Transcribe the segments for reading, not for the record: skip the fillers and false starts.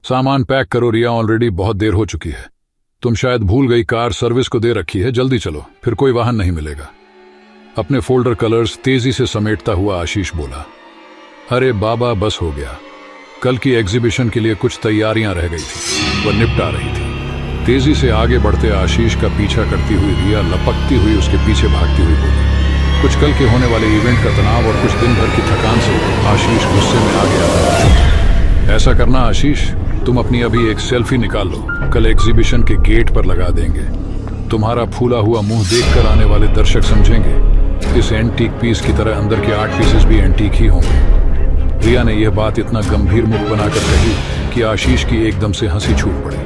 सामान पैक करो रिया, ऑलरेडी बहुत देर हो चुकी है। तुम शायद भूल गई, कार सर्विस को दे रखी है, जल्दी चलो, फिर कोई वाहन नहीं मिलेगा। अपने फोल्डर कलर्स तेजी से समेटता हुआ आशीष बोला। अरे बाबा, बस हो गया। कल की एग्जीबिशन के लिए कुछ तैयारियां रह गई थी, वह निपटा रही थी। तेजी से आगे बढ़ते आशीष का पीछा करती हुई रिया लपकती हुई उसके पीछे भागती हुई बोली। कुछ कल के होने वाले इवेंट का तनाव और कुछ दिन भर की थकान से आशीष गुस्से में आ गया था। ऐसा करना आशीष, तुम अपनी अभी एक सेल्फी निकाल लो, कल एग्जीबिशन के गेट पर लगा देंगे। तुम्हारा फूला हुआ मुंह देखकर आने वाले दर्शक समझेंगे इस एंटीक पीस की तरह अंदर के 8 पीसेस भी एंटीक ही होंगे। रिया ने यह बात इतना गंभीर मुख बनाकर कही कि आशीष की एकदम से हंसी छूट पड़ी।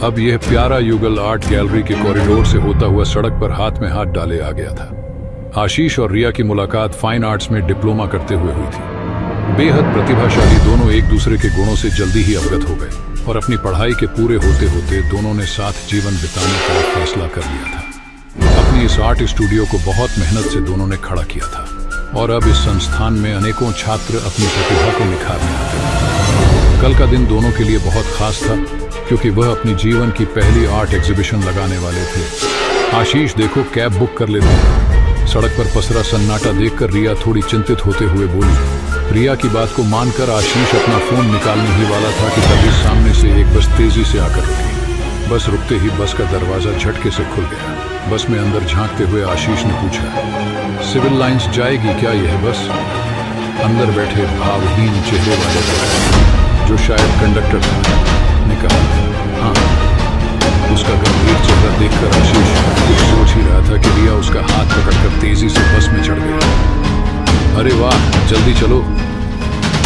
अब यह प्यारा युगल आर्ट गैलरी के कॉरिडोर से होता हुआ सड़क पर हाथ में हाथ डाले आ गया था। आशीष और रिया की मुलाकात फाइन आर्ट्स में डिप्लोमा करते हुए हुई थी। बेहद प्रतिभाशाली दोनों एक दूसरे के गुणों से जल्दी ही अवगत हो गए और अपनी पढ़ाई के पूरे होते होते दोनों ने साथ जीवन बिताने का फैसला कर लिया था। अपनी इस आर्ट स्टूडियो को बहुत मेहनत से दोनों ने खड़ा किया था और अब इस संस्थान में अनेकों छात्र अपनी प्रतिभा को निखारने आते हैं। कल का दिन दोनों के लिए बहुत खास था क्योंकि वह अपनी जीवन की पहली आर्ट एग्जीबिशन लगाने वाले थे। आशीष, देखो कैब बुक कर लेते हैं। सड़क पर पसरा सन्नाटा देखकर रिया थोड़ी चिंतित होते हुए बोली। रिया की बात को मानकर आशीष अपना फोन निकालने ही वाला था कि तभी सामने से एक बस तेजी से आकर रुकी। बस रुकते ही बस का दरवाजा झटके से खुल गया। बस में अंदर झांकते हुए आशीष ने पूछा, सिविल लाइंस जाएगी क्या यह बस? अंदर बैठे भावहीन चेहरे वाले जो शायद कंडक्टर था ने कहा, हाँ। उसका गंभीर चेहरा देखकर आशीष कुछ सोच ही रहा था कि रिया उसका हाथ पकड़कर तेजी से बस में चढ़ गई। अरे वाह, जल्दी चलो।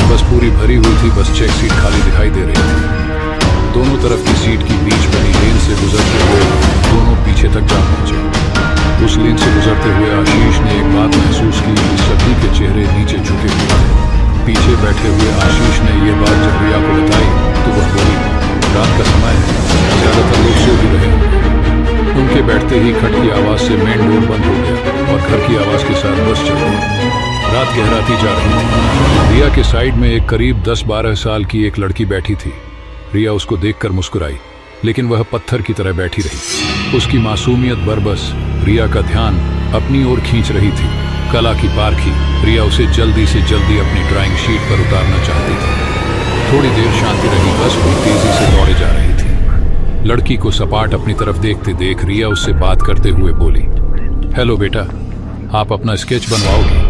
बस पूरी भरी हुई थी, बस चेक सीट खाली दिखाई दे रही थी। दोनों तरफ की सीट की बीच बनी लेन से गुजरते हुए दोनों पीछे तक जा पहुंचे। उस लेन से गुजरते हुए आशीष ने एक बात महसूस की कि सभी के चेहरे नीचे झुके हुए थे। पीछे बैठे हुए आशीष ने यह बात जब रिया को बताई तो वह बोली, रात का समय है, ज्यादातर लोग सो भी रहे होंगे। उनके बैठते ही खट की आवाज से मेन डोर बंद हो गया और घर की आवाज के साथ बस चल गई। रात गहराती जा रही थी। रिया के साइड में एक करीब 10-12 साल की एक लड़की बैठी थी। रिया उसको देखकर मुस्कुराई, लेकिन वह पत्थर की तरह बैठी रही। उसकी मासूमियत बरबस रिया का ध्यान अपनी ओर खींच रही थी। कला की पारखी रिया उसे जल्दी से जल्दी अपनी ड्राइंग शीट पर उतारना चाहती थी। थोड़ी देर शांति रही, बस भी तेजी से दौड़े जा रही थी। लड़की को सपाट अपनी तरफ देखते देख रिया उससे बात करते हुए बोली, हेलो बेटा, आप अपना स्केच बनवाओगे?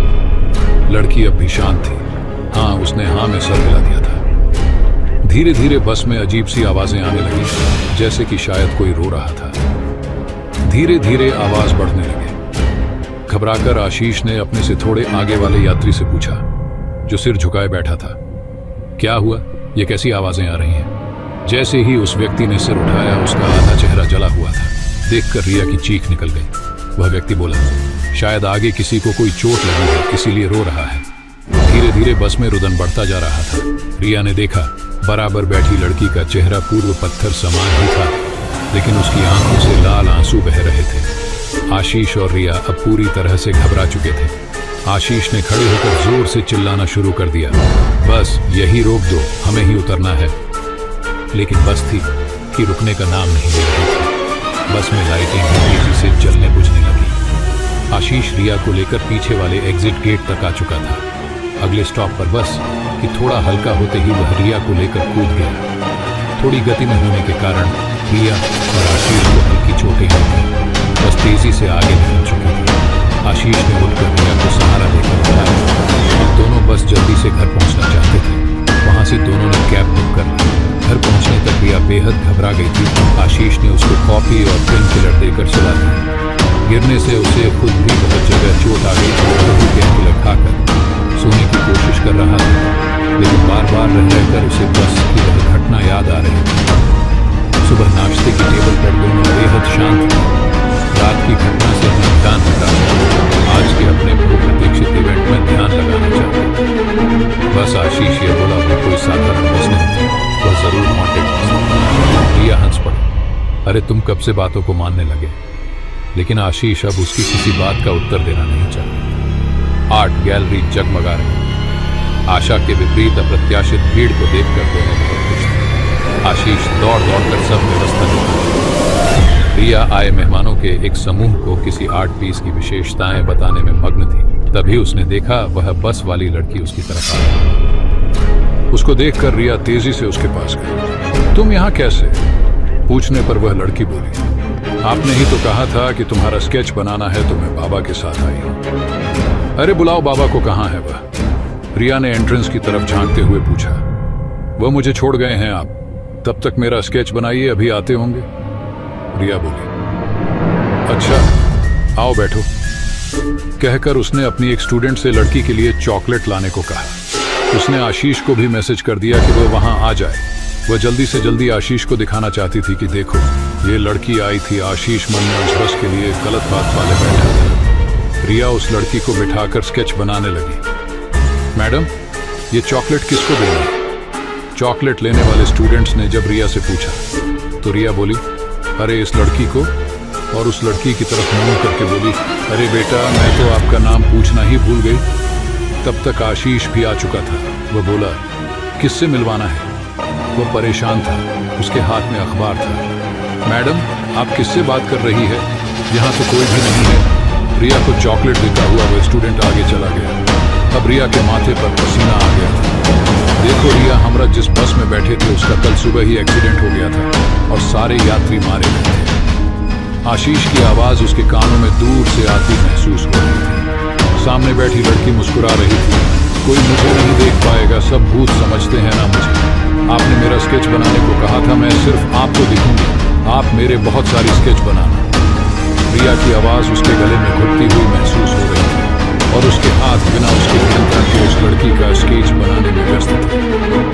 लड़की अब भी शांत थी। हाँ, उसने हाँ में सर हिला दिया था। धीरे धीरे बस में अजीब सी आवाजें आने लगी, जैसे कि शायद कोई रो रहा था। धीरे धीरे आवाज बढ़ने लगे। घबराकर आशीष ने अपने से थोड़े आगे वाले यात्री से पूछा, जो सिर झुकाए बैठा था, क्या हुआ? ये कैसी आवाजें आ रही हैं? जैसे ही उस व्यक्ति ने सिर उठाया, उसका आधा चेहरा जला हुआ था। देखकर रिया की चीख निकल गई। वह व्यक्ति बोला, शायद आगे किसी को कोई चोट लगी है, इसीलिए रो रहा है। धीरे धीरे बस में रुदन बढ़ता जा रहा था। रिया ने देखा, बराबर बैठी लड़की का चेहरा पूर्व पत्थर समान ही था, लेकिन उसकी आंखों से लाल आंसू बह रहे थे। आशीष और रिया अब पूरी तरह से घबरा चुके थे। आशीष ने खड़े होकर जोर से चिल्लाना शुरू कर दिया, बस यही रोक दो, हमें ही उतरना है। लेकिन बस थी कि रुकने का नाम नहीं ले रही थी। बस में लाइटें तेजी से जलने बुझने लगी। आशीष रिया को लेकर पीछे वाले एग्जिट गेट तक आ चुका था। अगले स्टॉप पर बस कि थोड़ा हल्का होते ही वह रिया को लेकर कूद गया। थोड़ी गति में होने के कारण रिया और आशीष को हल्की चोटें आई थी। बस तेजी से आगे निकल चुकी थी। आशीष ने उठकर रिया को सहारा देकर उठाया। अब दोनों बस जल्दी से घर पहुंचना चाहते थे। वहां से दोनों ने कैब बुक कर ली। घर पहुंचने तक रिया बेहद घबरा गई थी। आशीष ने उसको कॉफी और पेन किलर देकर सुला दिया। गिरने से उसे खुद भी बहुत जगह चोट आ गई थी। वह पेन किलर खाकर सोने की कोशिश कर रहा था, लेकिन बार बार रहकर उसे बस की वह घटना याद आ रही थी। सुबह नाश्ते की टेबल पर दोनों बेहद शांत थे। रात की घटना से अपना ध्यान हटा, आज के अपने बहुप्रतीक्षित इवेंट में ध्यान लगाना चाहते थे। बस आशीष ये बोला, वो कोई साधारण बस नहीं थी, वह जरूर हॉन्टेड बस थी। रिया हंस पड़ी, अरे तुम कब से बातों को मानने लगे? लेकिन आशीष अब उसकी किसी बात का उत्तर देना नहीं चाहता। आर्ट गैलरी जगमगा रही। आशा के विपरीत अप्रत्याशित भीड़ को देखकर दोनों बहुत खुश थे। आशीष दौड़ दौड़कर सब व्यवस्था की। रिया आए मेहमानों के एक समूह को किसी आर्ट पीस की विशेषताएं बताने में मग्न थी। तभी उसने देखा वह बस वाली लड़की उसकी तरफ आ रही। उसको देखकर रिया तेजी से उसके पास गई। तुम यहाँ कैसे? पूछने पर वह लड़की बोली, आपने ही तो कहा था कि तुम्हारा स्केच बनाना है तो मैं बाबा के साथ आई हूं। अरे बुलाओ बाबा को, कहाँ है वह? रिया ने एंट्रेंस की तरफ झांकते हुए पूछा। वह मुझे छोड़ गए हैं आप, तब तक मेरा स्केच बनाइए, अभी आते होंगे। रिया बोली, अच्छा आओ बैठो। कहकर उसने अपनी एक स्टूडेंट से लड़की के लिए चॉकलेट लाने को कहा। उसने आशीष को भी मैसेज कर दिया कि वह वहां आ जाए। वह जल्दी से जल्दी आशीष को दिखाना चाहती थी कि देखो ये लड़की आई थी। आशीष मन में उस बस के लिए गलत बात वाले बैठा था। रिया उस लड़की को बिठाकर स्केच बनाने लगी। मैडम, ये चॉकलेट किसको देना है? चॉकलेट लेने वाले स्टूडेंट्स ने जब रिया से पूछा तो रिया बोली, अरे इस लड़की को, और उस लड़की की तरफ मुंह करके बोली, अरे बेटा मैं तो आपका नाम पूछना ही भूल गई। तब तक आशीष भी आ चुका था। वह बोला, किससे मिलवाना है? वह परेशान था, उसके हाथ में अखबार था। मैडम आप किससे बात कर रही है? यहाँ तो कोई भी नहीं है। रिया को चॉकलेट देता हुआ वह स्टूडेंट आगे चला गया। अब रिया के माथे पर पसीना आ गया था। देखो रिया, हमरा जिस बस में बैठे थे उसका कल सुबह ही एक्सीडेंट हो गया था और सारे यात्री मारे गए थे। आशीष की आवाज उसके कानों में दूर से आती महसूस हो रही थी। सामने बैठी लड़की मुस्कुरा रही थी। कोई मुझे नहीं देख पाएगा, सब भूत समझते हैं ना मुझे। आपने मेरा स्केच बनाने को कहा था, मैं सिर्फ आपको दिखूंगी, आप मेरे बहुत सारी स्केच बनाना। रिया की आवाज उसके गले में घुटती हुई महसूस हो रही थी और उसके हाथ बिना उसके नियंत्रण के उस लड़की का स्केच बनाने में व्यस्त थे।